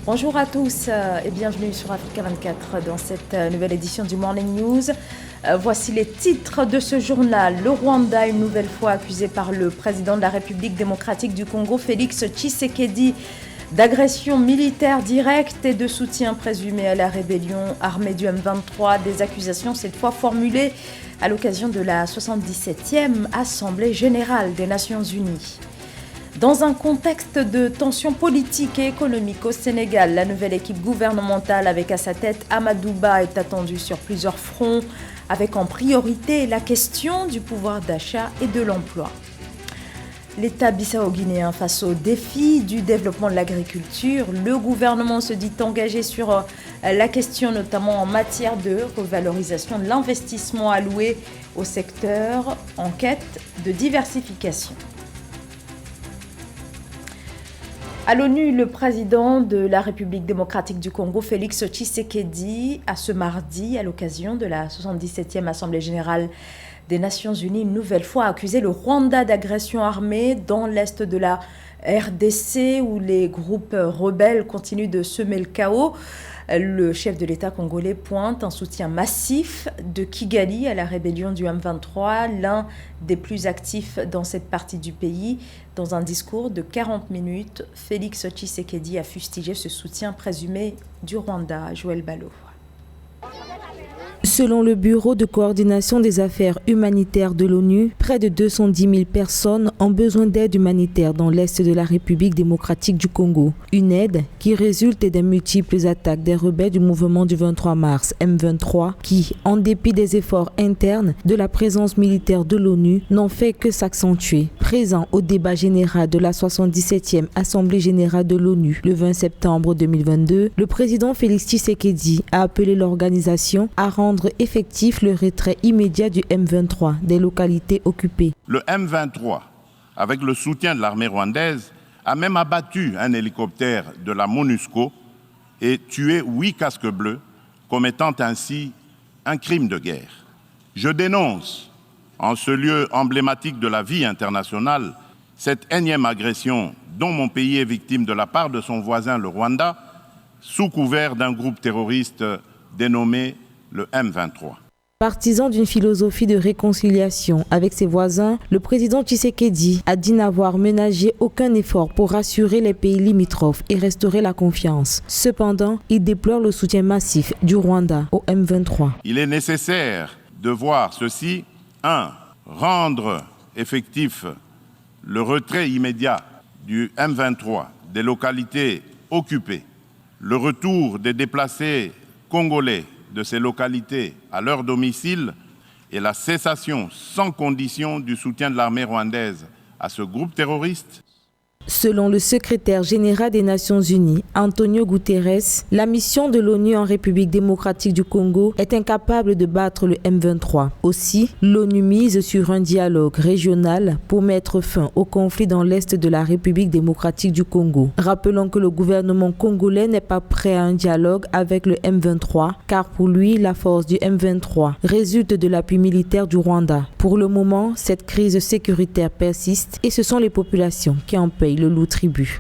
Bonjour à tous et bienvenue sur Africa 24 dans cette nouvelle édition du Morning News. Voici les titres de ce journal. Le Rwanda, une nouvelle fois accusé par le président de la République démocratique du Congo, Félix Tshisekedi, d'agression militaire directe et de soutien présumé à la rébellion armée du M23. Des accusations cette fois formulées à l'occasion de la 77e Assemblée générale des Nations Unies. Dans un contexte de tensions politiques et économiques au Sénégal, la nouvelle équipe gouvernementale avec à sa tête Amadou Ba est attendue sur plusieurs fronts, avec en priorité la question du pouvoir d'achat et de l'emploi. L'État bissau-guinéen face au défi du développement de l'agriculture, le gouvernement se dit engagé sur la question notamment en matière de revalorisation de l'investissement alloué au secteur en quête de diversification. À l'ONU, le président de la République démocratique du Congo, Félix Tshisekedi, a ce mardi, à l'occasion de la 77e Assemblée générale des Nations Unies, une nouvelle fois accusé le Rwanda d'agression armée dans l'est de la RDC, où les groupes rebelles continuent de semer le chaos. Le chef de l'État congolais pointe un soutien massif de Kigali à la rébellion du M23, l'un des plus actifs dans cette partie du pays. Dans un discours de 40 minutes, Félix Tshisekedi a fustigé ce soutien présumé du Rwanda. Joël Ballot. Selon le Bureau de coordination des affaires humanitaires de l'ONU, près de 210 000 personnes ont besoin d'aide humanitaire dans l'est de la République démocratique du Congo. Une aide qui résulte des multiples attaques des rebelles du mouvement du 23 mars M23 qui, en dépit des efforts internes de la présence militaire de l'ONU, n'ont fait que s'accentuer. Présent au débat général de la 77e Assemblée générale de l'ONU le 20 septembre 2022, le président Félix Tshisekedi a appelé l'organisation à rendre effectif le retrait immédiat du M23 des localités occupées. Le M23, avec le soutien de l'armée rwandaise, a même abattu un hélicoptère de la MONUSCO et tué 8 casques bleus, commettant ainsi un crime de guerre. Je dénonce, en ce lieu emblématique de la vie internationale, cette énième agression dont mon pays est victime de la part de son voisin le Rwanda, sous couvert d'un groupe terroriste dénommé le M23. Partisan d'une philosophie de réconciliation avec ses voisins, le président Tshisekedi a dit n'avoir ménagé aucun effort pour rassurer les pays limitrophes et restaurer la confiance. Cependant, il déplore le soutien massif du Rwanda au M23. Il est nécessaire de voir ceci. 1. Rendre effectif le retrait immédiat du M23 des localités occupées, le retour des déplacés congolais de ces localités à leur domicile et la cessation sans condition du soutien de l'armée rwandaise à ce groupe terroriste. Selon le secrétaire général des Nations Unies, Antonio Guterres, la mission de l'ONU en République démocratique du Congo est incapable de battre le M23. Aussi, l'ONU mise sur un dialogue régional pour mettre fin au conflit dans l'est de la République démocratique du Congo. Rappelons que le gouvernement congolais n'est pas prêt à un dialogue avec le M23, car pour lui, la force du M23 résulte de l'appui militaire du Rwanda. Pour le moment, cette crise sécuritaire persiste et ce sont les populations qui en payent le lourd tribut.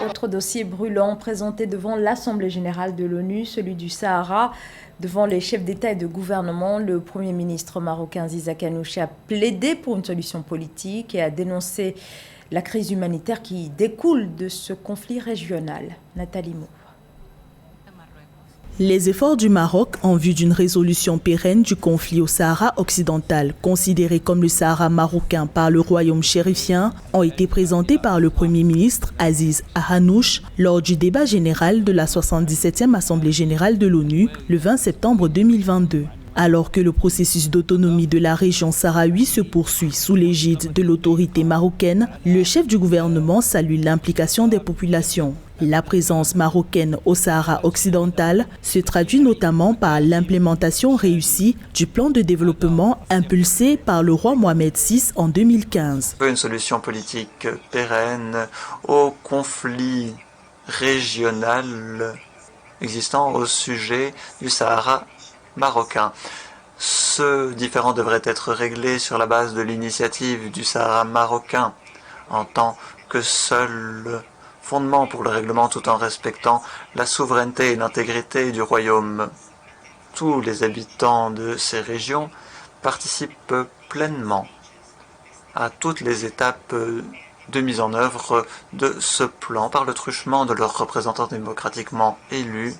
Autre dossier brûlant présenté devant l'Assemblée générale de l'ONU, celui du Sahara. Devant les chefs d'État et de gouvernement, le Premier ministre marocain Ziza Kanouchi a plaidé pour une solution politique et a dénoncé la crise humanitaire qui découle de ce conflit régional. Nathalie Mo. Les efforts du Maroc en vue d'une résolution pérenne du conflit au Sahara occidental, considéré comme le Sahara marocain par le royaume chérifien, ont été présentés par le Premier ministre Aziz Ahanouch lors du débat général de la 77e Assemblée générale de l'ONU le 20 septembre 2022. Alors que le processus d'autonomie de la région sahraoui se poursuit sous l'égide de l'autorité marocaine, le chef du gouvernement salue l'implication des populations. La présence marocaine au Sahara occidental se traduit notamment par l'implémentation réussie du plan de développement impulsé par le roi Mohamed VI en 2015. Une solution politique pérenne au conflit régional existant au sujet du Sahara marocain. Ce différend devrait être réglé sur la base de l'initiative du Sahara marocain, en tant que seule fondement pour le règlement tout en respectant la souveraineté et l'intégrité du royaume. Tous les habitants de ces régions participent pleinement à toutes les étapes de mise en œuvre de ce plan par le truchement de leurs représentants démocratiquement élus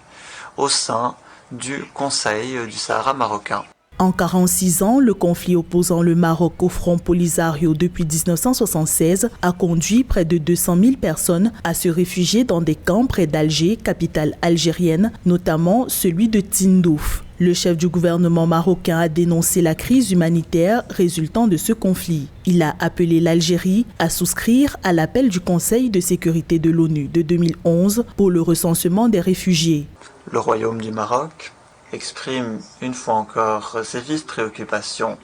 au sein du Conseil du Sahara marocain. En 46 ans, le conflit opposant le Maroc au Front Polisario depuis 1976 a conduit près de 200 000 personnes à se réfugier dans des camps près d'Alger, capitale algérienne, notamment celui de Tindouf. Le chef du gouvernement marocain a dénoncé la crise humanitaire résultant de ce conflit. Il a appelé l'Algérie à souscrire à l'appel du Conseil de sécurité de l'ONU de 2011 pour le recensement des réfugiés. Le Royaume du Maroc exprime une fois encore ses vives préoccupations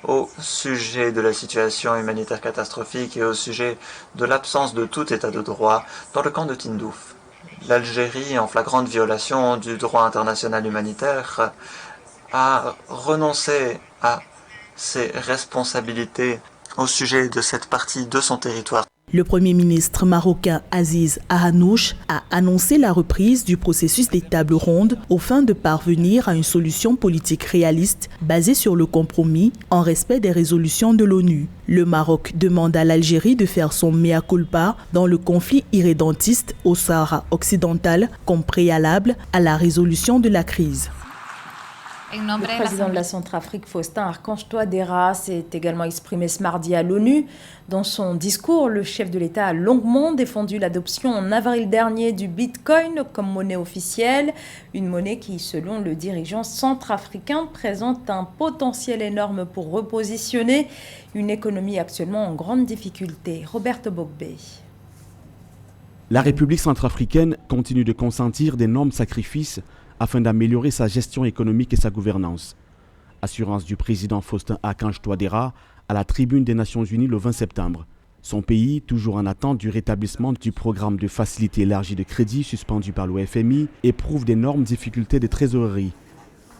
au sujet de la situation humanitaire catastrophique et au sujet de l'absence de tout état de droit dans le camp de Tindouf. L'Algérie, en flagrante violation du droit international humanitaire, a renoncé à ses responsabilités au sujet de cette partie de son territoire. Le Premier ministre marocain Aziz Ahanouch a annoncé la reprise du processus des tables rondes aux fins de parvenir à une solution politique réaliste basée sur le compromis en respect des résolutions de l'ONU. Le Maroc demande à l'Algérie de faire son mea culpa dans le conflit irrédentiste au Sahara occidental comme préalable à la résolution de la crise. Le président de la Centrafrique, Faustin Archange Touadéra, s'est également exprimé ce mardi à l'ONU. Dans son discours, le chef de l'État a longuement défendu l'adoption en avril dernier du Bitcoin comme monnaie officielle, une monnaie qui, selon le dirigeant centrafricain, présente un potentiel énorme pour repositionner une économie actuellement en grande difficulté. Roberto Bogbe. La République centrafricaine continue de consentir d'énormes sacrifices afin d'améliorer sa gestion économique et sa gouvernance. Assurance du président Faustin Archange Touadéra à la tribune des Nations Unies le 20 septembre. Son pays, toujours en attente du rétablissement du programme de facilité élargie de crédit suspendu par le FMI, éprouve d'énormes difficultés de trésorerie.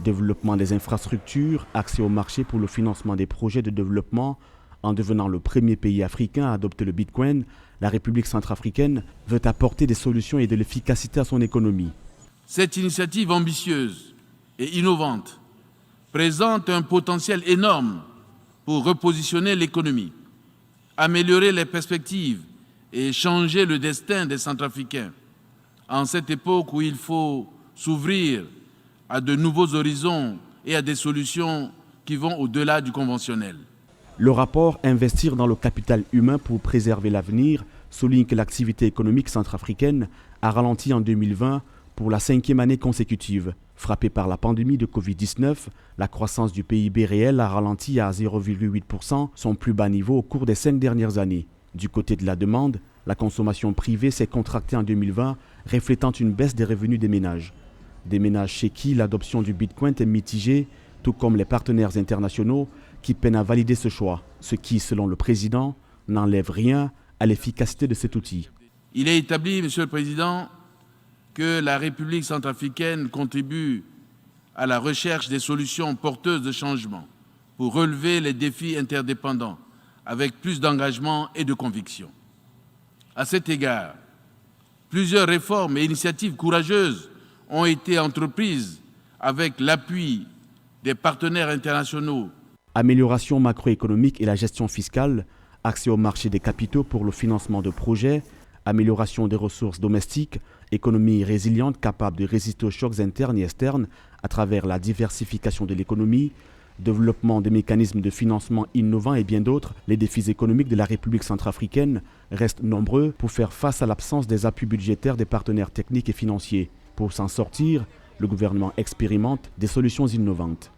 Développement des infrastructures, accès au marché pour le financement des projets de développement. En devenant le premier pays africain à adopter le Bitcoin, la République centrafricaine veut apporter des solutions et de l'efficacité à son économie. Cette initiative ambitieuse et innovante présente un potentiel énorme pour repositionner l'économie, améliorer les perspectives et changer le destin des Centrafricains. En cette époque où il faut s'ouvrir à de nouveaux horizons et à des solutions qui vont au-delà du conventionnel. Le rapport « Investir dans le capital humain pour préserver l'avenir » souligne que l'activité économique centrafricaine a ralenti en 2020 pour la 5e année consécutive. Frappée par la pandémie de Covid-19, la croissance du PIB réel a ralenti à 0,8%, son plus bas niveau au cours des 5 dernières années. Du côté de la demande, la consommation privée s'est contractée en 2020, reflétant une baisse des revenus des ménages. Des ménages chez qui l'adoption du Bitcoin est mitigée, tout comme les partenaires internationaux qui peinent à valider ce choix, ce qui, selon le président, n'enlève rien à l'efficacité de cet outil. Il est établi, Monsieur le Président, que la République centrafricaine contribue à la recherche des solutions porteuses de changement pour relever les défis interdépendants avec plus d'engagement et de conviction. À cet égard, plusieurs réformes et initiatives courageuses ont été entreprises avec l'appui des partenaires internationaux. Amélioration macroéconomique et la gestion fiscale, accès au marché des capitaux pour le financement de projets, amélioration des ressources domestiques, économie résiliente capable de résister aux chocs internes et externes à travers la diversification de l'économie, développement des mécanismes de financement innovants et bien d'autres, les défis économiques de la République centrafricaine restent nombreux pour faire face à l'absence des appuis budgétaires des partenaires techniques et financiers. Pour s'en sortir, le gouvernement expérimente des solutions innovantes.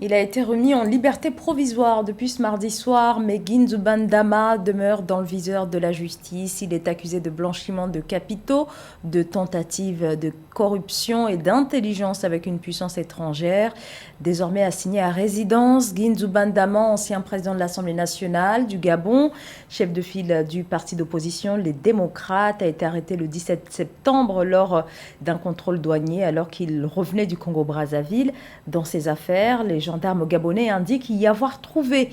Il a été remis en liberté provisoire depuis ce mardi soir, mais Ginzuban Dama demeure dans le viseur de la justice. Il est accusé de blanchiment de capitaux, de tentative de corruption et d'intelligence avec une puissance étrangère. Désormais assigné à résidence, Ginzuban Dama, ancien président de l'Assemblée nationale du Gabon, chef de file du parti d'opposition, les démocrates, a été arrêté le 17 septembre lors d'un contrôle douanier alors qu'il revenait du Congo-Brazzaville. Dans ses affaires, les les gendarmes gabonais indiquent y avoir trouvé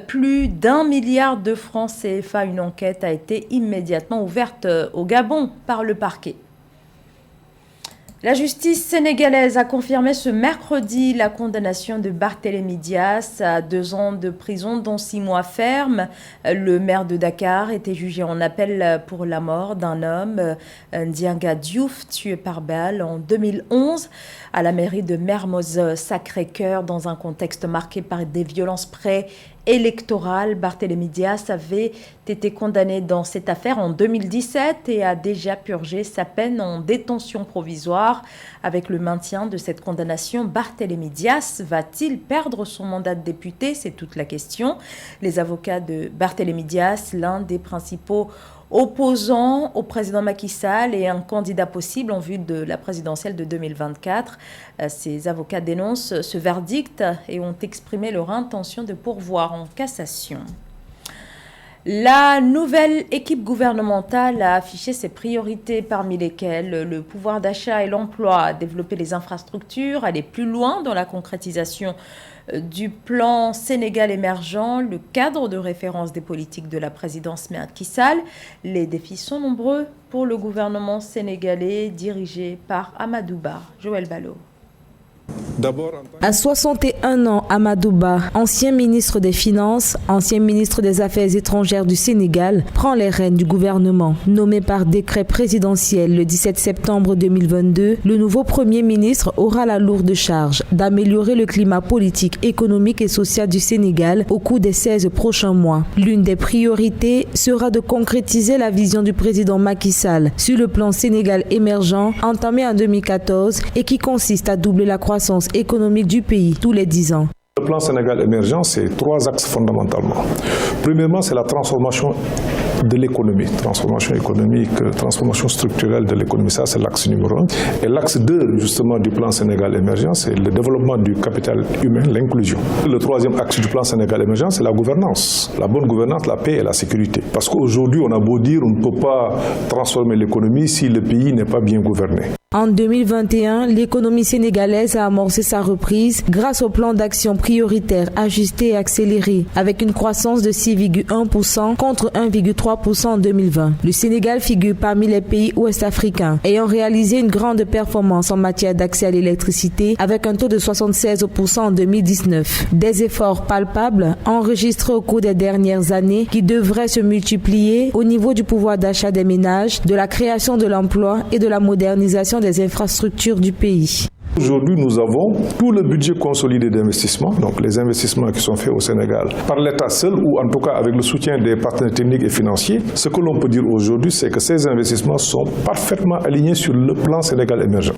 plus d'1 milliard de francs CFA. Une enquête a été immédiatement ouverte au Gabon par le parquet. La justice sénégalaise a confirmé ce mercredi la condamnation de Barthélémy Dias à 2 ans de prison, dont 6 mois ferme. Le maire de Dakar était jugé en appel pour la mort d'un homme, Ndianga Diouf, tué par balle en 2011 à la mairie de Mermoz Sacré-Cœur dans un contexte marqué par des violences préélectorales. Barthélémy Dias avait été condamné dans cette affaire en 2017 et a déjà purgé sa peine en détention provisoire. Avec le maintien de cette condamnation, Barthélémy Dias va-t-il perdre son mandat de député? C'est toute la question. Les avocats de Barthélémy Dias, l'un des principaux opposants au président Macky Sall et un candidat possible en vue de la présidentielle de 2024. Ces avocats dénoncent ce verdict et ont exprimé leur intention de pourvoir en cassation. La nouvelle équipe gouvernementale a affiché ses priorités, parmi lesquelles le pouvoir d'achat et l'emploi, développer les infrastructures, aller plus loin dans la concrétisation du plan Sénégal émergent, le cadre de référence des politiques de la présidence Macky Sall. Les défis sont nombreux pour le gouvernement sénégalais dirigé par Amadou Ba. Joël Ballot. À 61 ans, Amadou Ba, ancien ministre des Finances, ancien ministre des Affaires étrangères du Sénégal, prend les rênes du gouvernement. Nommé par décret présidentiel le 17 septembre 2022, le nouveau Premier ministre aura la lourde charge d'améliorer le climat politique, économique et social du Sénégal au cours des 16 prochains mois. L'une des priorités sera de concrétiser la vision du président Macky Sall sur le plan Sénégal émergent entamé en 2014 et qui consiste à doubler la croissance économique du pays tous les 10 ans. Le plan Sénégal émergent, c'est 3 axes fondamentalement. Premièrement, c'est la transformation de l'économie, transformation économique, transformation structurelle de l'économie, ça c'est l'axe numéro 1. Et l'axe 2 justement du plan Sénégal émergent, c'est le développement du capital humain, l'inclusion. Le 3e axe du plan Sénégal émergent, c'est la gouvernance, la bonne gouvernance, la paix et la sécurité. Parce qu'aujourd'hui, on a beau dire, on ne peut pas transformer l'économie si le pays n'est pas bien gouverné. En 2021, l'économie sénégalaise a amorcé sa reprise grâce au plan d'action prioritaire ajusté et accéléré, avec une croissance de 6,1% contre 1,3% en 2020. Le Sénégal figure parmi les pays ouest-africains ayant réalisé une grande performance en matière d'accès à l'électricité avec un taux de 76% en 2019. Des efforts palpables enregistrés au cours des dernières années qui devraient se multiplier au niveau du pouvoir d'achat des ménages, de la création de l'emploi et de la modernisation des infrastructures du pays. Aujourd'hui, nous avons tout le budget consolidé d'investissement, donc les investissements qui sont faits au Sénégal par l'État seul ou en tout cas avec le soutien des partenaires techniques et financiers. Ce que l'on peut dire aujourd'hui, c'est que ces investissements sont parfaitement alignés sur le plan Sénégal émergent.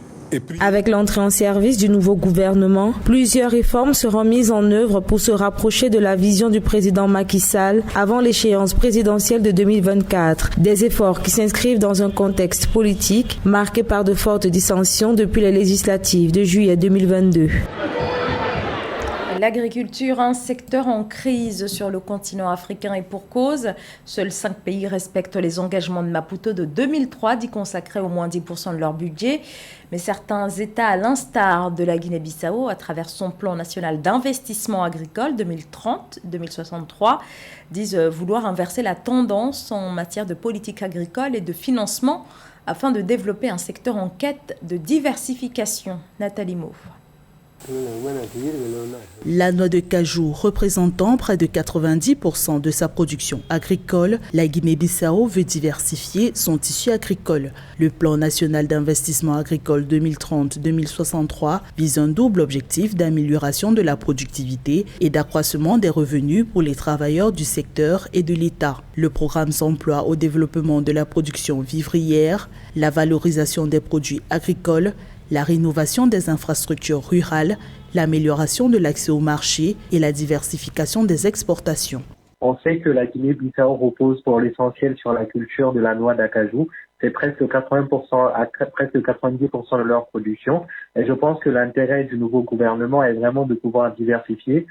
Avec l'entrée en service du nouveau gouvernement, plusieurs réformes seront mises en œuvre pour se rapprocher de la vision du président Macky Sall avant l'échéance présidentielle de 2024. Des efforts qui s'inscrivent dans un contexte politique marqué par de fortes dissensions depuis les législatives de juillet 2022. L'agriculture, un secteur en crise sur le continent africain et pour cause. Seuls 5 pays respectent les engagements de Maputo de 2003 d'y consacrer au moins 10% de leur budget. Mais certains États, à l'instar de la Guinée-Bissau, à travers son plan national d'investissement agricole 2030-2063, disent vouloir inverser la tendance en matière de politique agricole et de financement afin de développer un secteur en quête de diversification. Nathalie Mauve. La noix de cajou représentant près de 90% de sa production agricole, la Guinée-Bissau veut diversifier son tissu agricole. Le plan national d'investissement agricole 2030-2063 vise un double objectif d'amélioration de la productivité et d'accroissement des revenus pour les travailleurs du secteur et de l'État. Le programme s'emploie au développement de la production vivrière, la valorisation des produits agricoles, la rénovation des infrastructures rurales, l'amélioration de l'accès au marché et la diversification des exportations. On sait que la Guinée-Bissau repose pour l'essentiel sur la culture de la noix d'acajou. C'est presque 80% à presque 90% de leur production. Et je pense que l'intérêt du nouveau gouvernement est vraiment de pouvoir diversifier.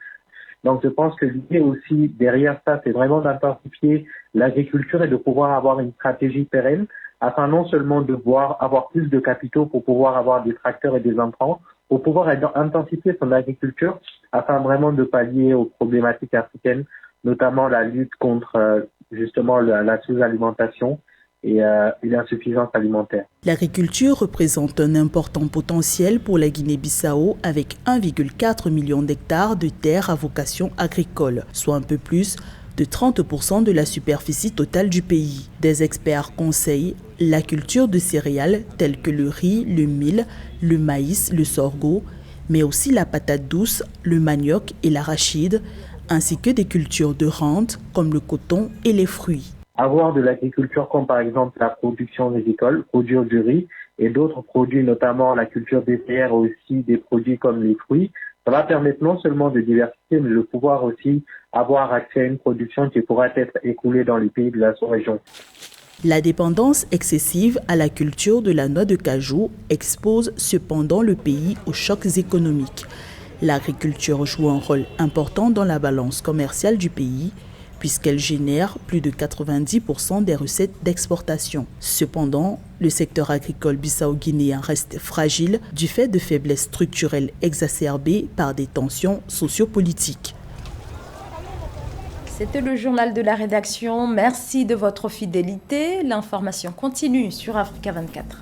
Donc je pense que l'idée aussi derrière ça, c'est vraiment d'intensifier l'agriculture et de pouvoir avoir une stratégie pérenne afin non seulement de avoir plus de capitaux pour pouvoir avoir des tracteurs et des intrants, pour pouvoir intensifier son agriculture afin vraiment de pallier aux problématiques africaines, notamment la lutte contre justement la sous-alimentation et l'insuffisance alimentaire. L'agriculture représente un important potentiel pour la Guinée-Bissau avec 1,4 million d'hectares de terres à vocation agricole, soit un peu plus de 30% de la superficie totale du pays. Des experts conseillent la culture de céréales telles que le riz, le mil, le maïs, le sorgho, mais aussi la patate douce, le manioc et l'arachide, ainsi que des cultures de rente comme le coton et les fruits. Avoir de l'agriculture comme par exemple la production agricole, produire du riz et d'autres produits, notamment la culture laitière, aussi des produits comme les fruits, ça va permettre non seulement de diversifier, mais de pouvoir aussi avoir accès à une production qui pourra être écoulée dans les pays de la sous-région. La dépendance excessive à la culture de la noix de cajou expose cependant le pays aux chocs économiques. L'agriculture joue un rôle important dans la balance commerciale du pays, puisqu'elle génère plus de 90% des recettes d'exportation. Cependant, le secteur agricole bissau-guinéen reste fragile du fait de faiblesses structurelles exacerbées par des tensions sociopolitiques. C'était le journal de la rédaction. Merci de votre fidélité. L'information continue sur Africa 24.